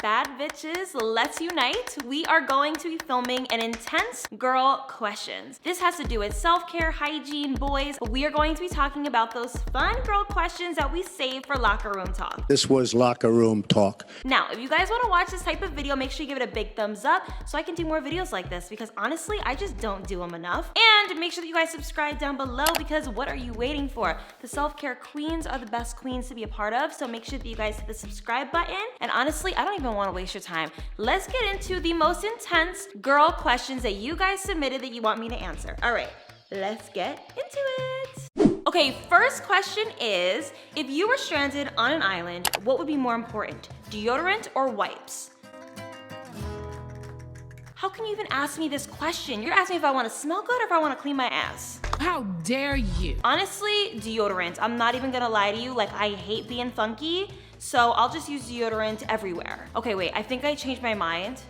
Bad bitches, let's unite. We are going to be filming an intense girl questions. This has to do with self-care, hygiene, boys. We are going to be talking about those fun girl questions that we save for locker room talk. This was locker room talk. Now, if you guys want to watch this type of video, make sure you give it a big thumbs up so I can do more videos like this, because honestly, I just don't do them enough. And make sure that you guys subscribe down below, because what are you waiting for? The self-care queens are the best queens to be a part of, so make sure that you guys hit the subscribe button. And honestly, I don't even want to waste your time. Let's get into the most intense girl questions that you guys submitted that you want me to answer. All right, let's get into it. Okay, first question is, if you were stranded on an island, what would be more important, deodorant or wipes? How can you even ask me this question? You're asking me if I want to smell good or if I want to clean my ass. How dare you? Honestly, deodorant. I'm not even gonna lie to you. Like, I hate being funky, so I'll just use deodorant everywhere. Okay, wait, I think I changed my mind.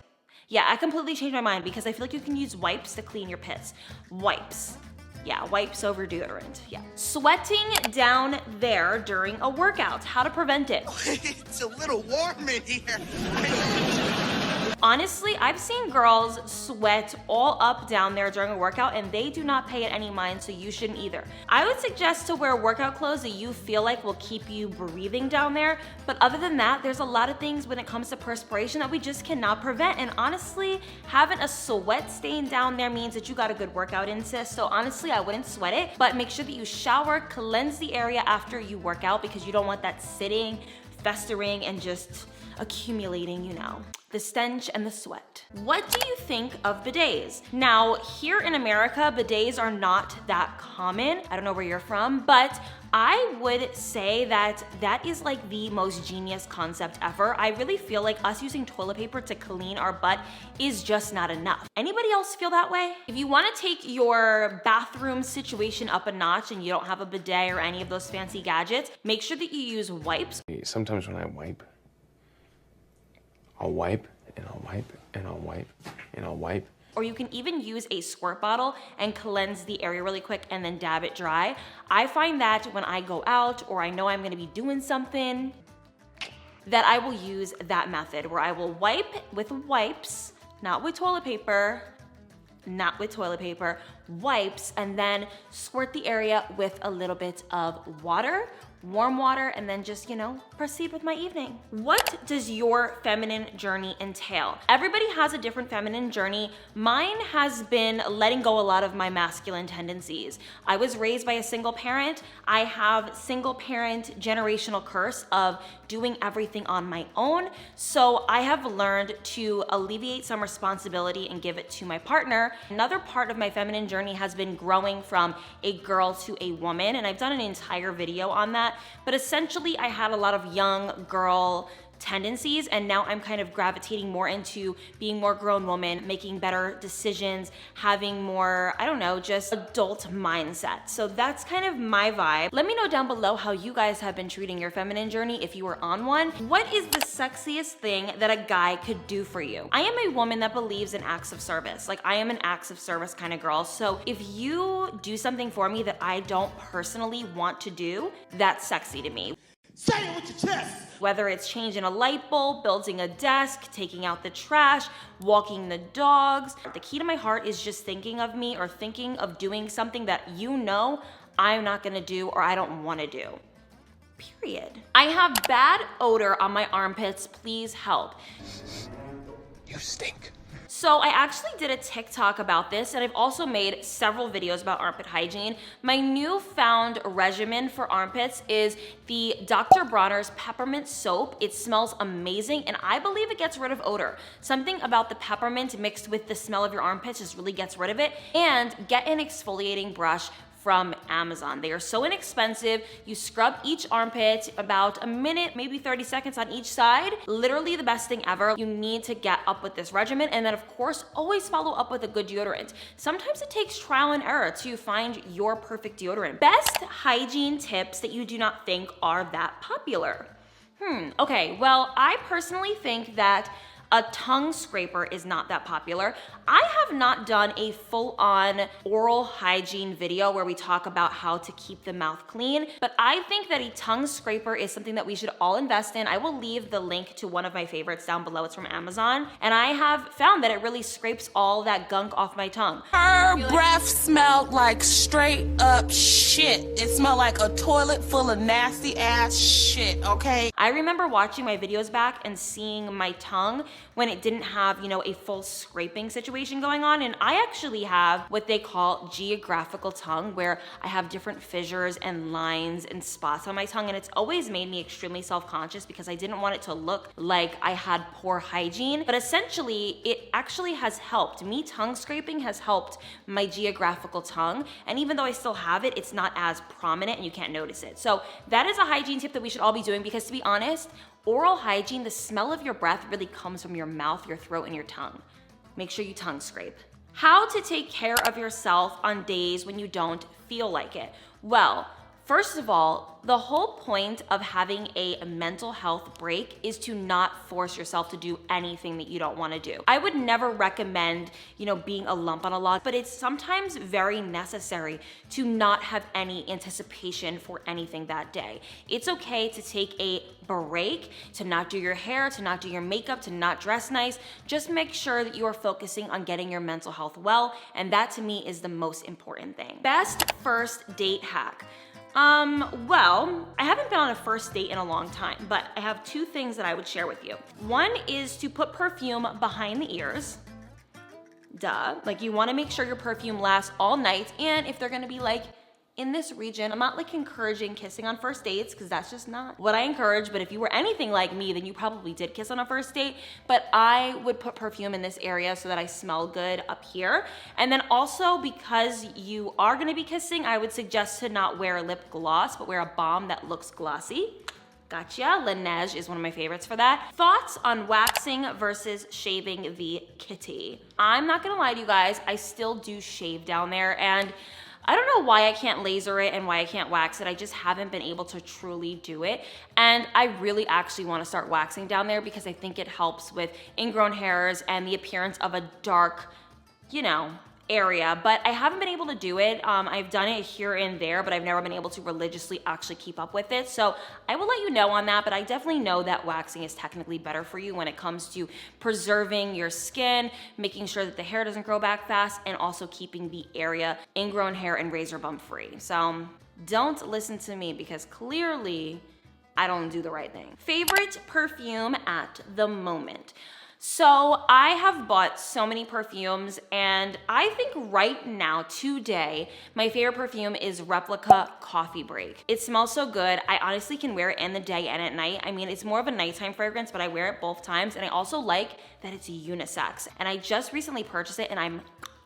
Yeah, I completely changed my mind because I feel like you can use wipes to clean your pits. Wipes. Yeah, wipes over deodorant, yeah. Sweating down there during a workout. How to prevent it? It's a little warm in here. Honestly, I've seen girls sweat all up down there during a workout and they do not pay it any mind, so you shouldn't either. I would suggest to wear workout clothes that you feel like will keep you breathing down there, but other than that, there's a lot of things when it comes to perspiration that we just cannot prevent, and honestly, having a sweat stain down there means that you got a good workout in, sis, so honestly, I wouldn't sweat it, but make sure that you shower, cleanse the area after you work out, because you don't want that sitting, festering, and just accumulating, you know. The stench and the sweat. What do you think of bidets? Now, here in America, bidets are not that common. I don't know where you're from, but I would say that that is like the most genius concept ever. I really feel like us using toilet paper to clean our butt is just not enough. Anybody else feel that way? If you wanna take your bathroom situation up a notch and you don't have a bidet or any of those fancy gadgets, make sure that you use wipes. Sometimes when I wipe, I'll wipe, and I'll wipe, and I'll wipe, and I'll wipe. Or you can even use a squirt bottle and cleanse the area really quick and then dab it dry. I find that when I go out or I know I'm gonna be doing something, that I will use that method where I will wipe with wipes, not with toilet paper, wipes, and then squirt the area with a little bit of water, warm water, and then just, you know, proceed with my evening. What does your feminine journey entail? Everybody has a different feminine journey. Mine has been letting go a lot of my masculine tendencies. I was raised by a single parent. I have single parent generational curse of doing everything on my own. So I have learned to alleviate some responsibility and give it to my partner. Another part of my feminine journey has been growing from a girl to a woman, and I've done an entire video on that. But essentially, I had a lot of young girl tendencies, and now I'm kind of gravitating more into being more grown woman, making better decisions, having more, I don't know, just adult mindset. So that's kind of my vibe. Let me know down below how you guys have been treating your feminine journey if you were on one. What is the sexiest thing that a guy could do for you? I am a woman that believes in acts of service. Like, I am an acts of service kind of girl. So if you do something for me that I don't personally want to do, that's sexy to me. Say it with your chest. Whether it's changing a light bulb, building a desk, taking out the trash, walking the dogs. The key to my heart is just thinking of me or thinking of doing something that you know I'm not gonna do or I don't wanna do. Period. I have bad odor on my armpits, please help. You stink. So I actually did a TikTok about this, and I've also made several videos about armpit hygiene. My newfound regimen for armpits is the Dr. Bronner's peppermint soap. It smells amazing, and I believe it gets rid of odor. Something about the peppermint mixed with the smell of your armpits just really gets rid of it. And get an exfoliating brush from Amazon. They are so inexpensive. You scrub each armpit about a minute, maybe 30 seconds on each side. Literally the best thing ever. You need to get up with this regimen, and then of course, always follow up with a good deodorant. Sometimes it takes trial and error to find your perfect deodorant. Best hygiene tips that you do not think are that popular. Okay, well, I personally think that a tongue scraper is not that popular. I have not done a full-on oral hygiene video where we talk about how to keep the mouth clean, but I think that a tongue scraper is something that we should all invest in. I will leave the link to one of my favorites down below. It's from Amazon, and I have found that it really scrapes all that gunk off my tongue. Her breath smelled like straight up shit. It smelled like a toilet full of nasty ass shit, okay? I remember watching my videos back and seeing my tongue when it didn't have, a full scraping situation going on. And I actually have what they call geographical tongue, where I have different fissures and lines and spots on my tongue. And it's always made me extremely self-conscious because I didn't want it to look like I had poor hygiene. But essentially, it actually has helped. Me tongue scraping has helped my geographical tongue. And even though I still have it, it's not as prominent and you can't notice it. So that is a hygiene tip that we should all be doing, because to be honest, oral hygiene, the smell of your breath really comes from your mouth, your throat, and your tongue. Make sure you tongue scrape. How to take care of yourself on days when you don't feel like it. Well, first of all, the whole point of having a mental health break is to not force yourself to do anything that you don't want to do. I would never recommend, being a lump on a log, but it's sometimes very necessary to not have any anticipation for anything that day. It's okay to take a break, to not do your hair, to not do your makeup, to not dress nice. Just make sure that you are focusing on getting your mental health well, and that to me is the most important thing. Best first date hack. Well, I haven't been on a first date in a long time, but I have two things that I would share with you. One is to put perfume behind the ears. Duh. Like, you want to make sure your perfume lasts all night, and if they're going to be in this region, I'm not encouraging kissing on first dates, because that's just not what I encourage. But if you were anything like me, then you probably did kiss on a first date. But I would put perfume in this area so that I smell good up here. And then also, because you are gonna be kissing, I would suggest to not wear lip gloss, but wear a balm that looks glossy. Gotcha. Laneige is one of my favorites for that. Thoughts on waxing versus shaving the kitty. I'm not gonna lie to you guys, I still do shave down there, and I don't know why I can't laser it and why I can't wax it. I just haven't been able to truly do it. And I really actually want to start waxing down there because I think it helps with ingrown hairs and the appearance of a dark, area, but I haven't been able to do it. I've done it here and there, but I've never been able to religiously actually keep up with it. So I will let you know on that, but I definitely know that waxing is technically better for you when it comes to preserving your skin, making sure that the hair doesn't grow back fast, and also keeping the area ingrown hair and razor bump free. So don't listen to me, because clearly I don't do the right thing. Favorite perfume at the moment. So I have bought so many perfumes, and I think right now, today, my favorite perfume is Replica Coffee Break. It smells so good. I honestly can wear it in the day and at night. I mean, it's more of a nighttime fragrance, but I wear it both times, and I also like that it's unisex. And I just recently purchased it, and I'm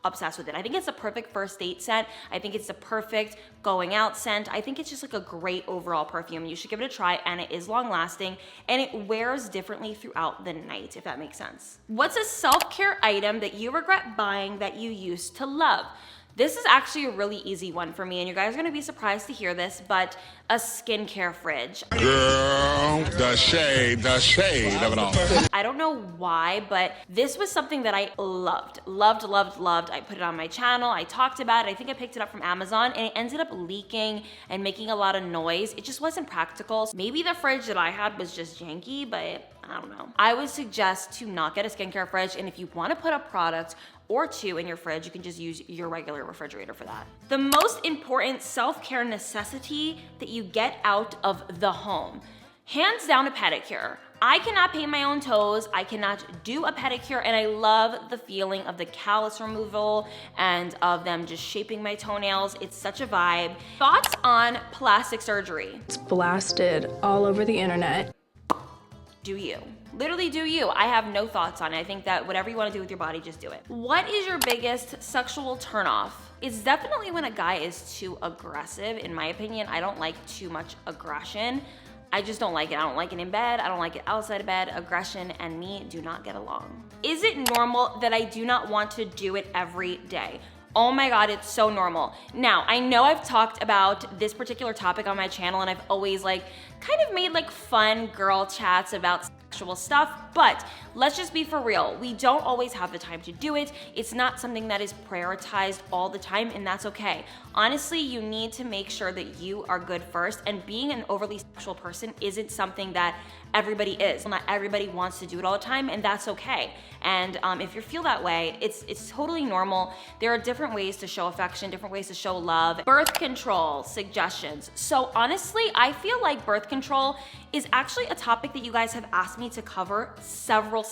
obsessed with it. I think it's the perfect first date scent. I think it's the perfect going out scent. I think it's just a great overall perfume. You should give it a try, and it is long lasting, and it wears differently throughout the night, if that makes sense. What's a self-care item that you regret buying that you used to love? This is actually a really easy one for me, and you guys are gonna be surprised to hear this, but a skincare fridge. Girl, the shade of it all. I don't know why, but this was something that I loved. I put it on my channel, I talked about it, I think I picked it up from Amazon, and it ended up leaking and making a lot of noise. It just wasn't practical. Maybe the fridge that I had was just janky, but I don't know. I would suggest to not get a skincare fridge, and if you wanna put a product or two in your fridge, you can just use your regular refrigerator for that. The most important self-care necessity that you get out of the home. Hands down, a pedicure. I cannot paint my own toes, I cannot do a pedicure, and I love the feeling of the callus removal and of them just shaping my toenails. It's such a vibe. Thoughts on plastic surgery? It's blasted all over the internet. Do you. Literally do you. I have no thoughts on it. I think that whatever you want to do with your body, just do it. What is your biggest sexual turnoff? It's definitely when a guy is too aggressive, in my opinion. I don't like too much aggression. I just don't like it. I don't like it in bed. I don't like it outside of bed. Aggression and me do not get along. Is it normal that I do not want to do it every day? Oh my God, it's so normal. Now, I know I've talked about this particular topic on my channel, and I've always kind of made fun girl chats about sexual stuff. But let's just be for real. We don't always have the time to do it. It's not something that is prioritized all the time, and that's okay. Honestly, you need to make sure that you are good first, and being an overly sexual person isn't something that everybody is. Not everybody wants to do it all the time, and that's okay. And if you feel that way, it's totally normal. There are different ways to show affection, different ways to show love. Birth control suggestions. So honestly, I feel like birth control is actually a topic that you guys have asked me to cover several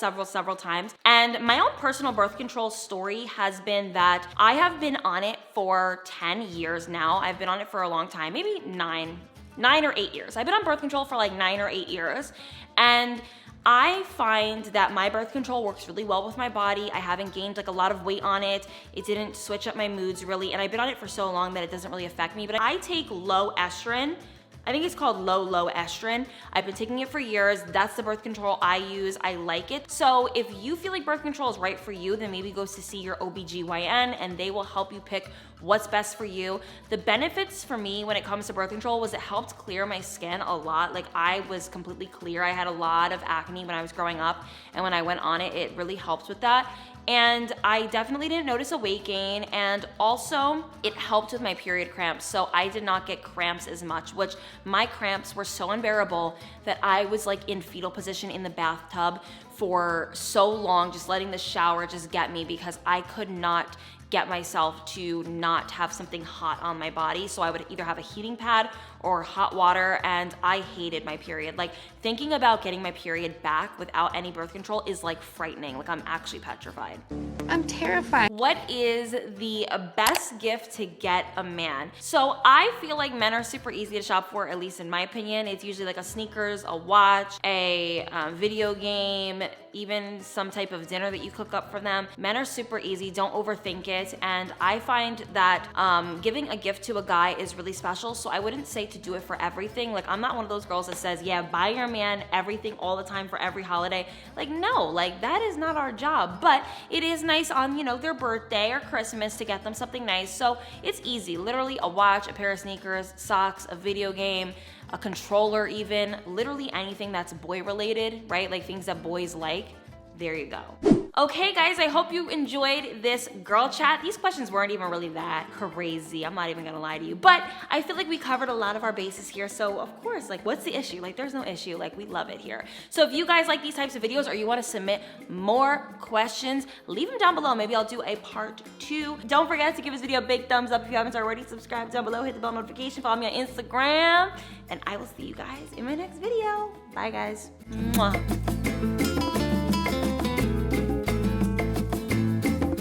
times. And my own personal birth control story has been that I have been on it for 10 years now. I've been on it for a long time, maybe 9 or 8 years. I've been on birth control for like 9 or 8 years. And I find that my birth control works really well with my body. I haven't gained like a lot of weight on it. It didn't switch up my moods really. And I've been on it for so long that it doesn't really affect me. But I take low estrogen. I think it's called low estrogen. I've been taking it for years. That's the birth control I use. I like it. So if you feel like birth control is right for you, then maybe go to see your OBGYN and they will help you pick what's best for you. The benefits for me when it comes to birth control was it helped clear my skin a lot. Like I was completely clear. I had a lot of acne when I was growing up, and when I went on it, it really helped with that. And I definitely didn't notice a weight gain, and also it helped with my period cramps. So I did not get cramps as much, which my cramps were so unbearable that I was like in fetal position in the bathtub for so long, just letting the shower just get me, because I could not get myself to not have something hot on my body. So I would either have a heating pad or hot water, and I hated my period. Like thinking about getting my period back without any birth control is like frightening. Like I'm actually petrified. I'm terrified. What is the best gift to get a man? So I feel like men are super easy to shop for, at least in my opinion. It's usually like a sneakers, a watch, a video game, even some type of dinner that you cook up for them. Men are super easy, don't overthink it. And I find that giving a gift to a guy is really special. So I wouldn't say to do it for everything. Like I'm not one of those girls that says, yeah, buy your man everything all the time for every holiday. Like no, like that is not our job. But it is nice on, you know, their birthday or Christmas to get them something nice. So it's easy, literally a watch, a pair of sneakers, socks, a video game, a controller even, literally anything that's boy related, right? Like things that boys like. There you go. Okay guys, I hope you enjoyed this girl chat. These questions weren't even really that crazy. I'm not even gonna lie to you, but I feel like we covered a lot of our bases here. So of course, like what's the issue? Like there's no issue, like we love it here. So if you guys like these types of videos or you wanna submit more questions, leave them down below. Maybe I'll do a part 2. Don't forget to give this video a big thumbs up if you haven't already. Subscribe down below, hit the bell notification, follow me on Instagram, and I will see you guys in my next video. Bye guys. Mwah.